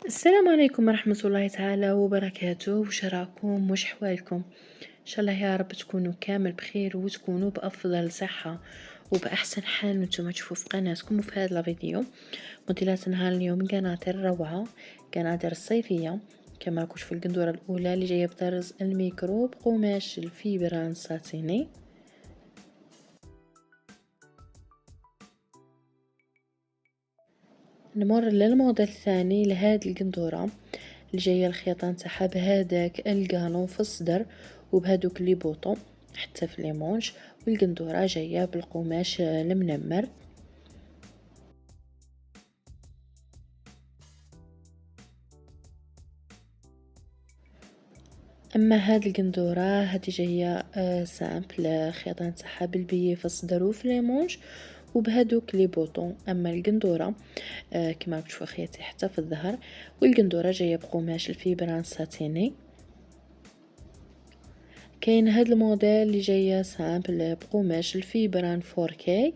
السلام عليكم ورحمة الله تعالى وبركاته. وش راكم؟ وش حوالكم؟ ان شاء الله يا رب تكونوا كامل بخير وتكونوا بافضل صحة وباحسن حال وانتم تشوفوا في قناتكم. وفي هذا الفيديو موديلات نهار اليوم قناطر روعة، قناطر الصيفية. كما راكم في القندورة الاولى اللي جايه بطرز الميكرو بقماش الفيبران ساتيني. نمر للموديل الثاني لهاد القندورة اللي جايه الخياطه نتاعها بهذاك القانون في الصدر وبهذوك لي بوطون حتى في لي مونش، والقندوره جايه بالقماش المنمر. اما هاد القندوره هذه جايه سامبل الخياطه نتاعها بالبي في الصدر وفي لي مونش وبهذوك لي بوطون. اما القندوره كما تشوفوا خياطي حتى في الظهر، والقندوره جايه بقماش الفيبران ساتيني. كاين هاد الموديل اللي جايه سامبل بقماش الفيبران 4K.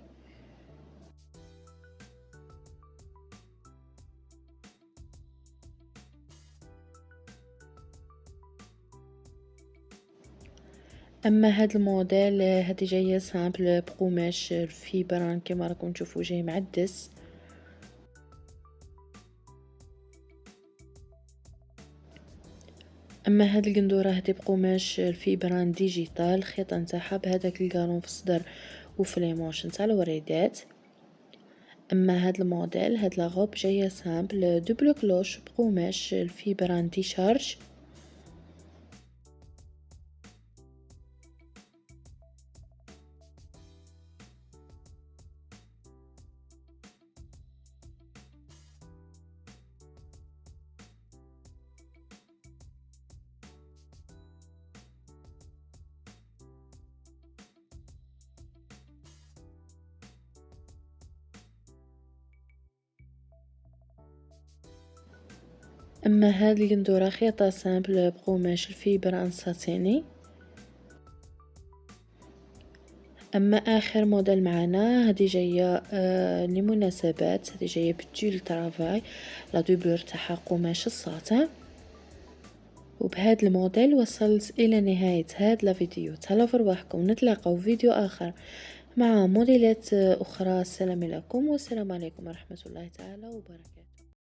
اما هاد الموديل هادي جايه سامبل بقماش الفيبران كما راكم تشوفوا جاي معدس. اما هاد القندوره هادي بقماش الفيبران ديجيتال، الخيط نتاعها بهذاك القالون في الصدر وفي لي مونش نتاع الوريدات. اما هاد الموديل هاد لاغوب جايه سامبل دوبل كلوش بقماش الفيبران ديشارج. اما هاد القندوره خيطه سامبل بقماش الفيبران ساتيني. اما اخر موديل معنا هذه جايه لمناسبات، هذه جايه بالتول ترافاي لا دوبلور تاعها قماش الساتان. وبهذا الموديل وصلت الى نهايه هذا الفيديو. تهلاو في رواحكم، نتلاقاو في فيديو اخر مع موديلات اخرى. السلام عليكم والسلام عليكم ورحمه الله تعالى وبركاته.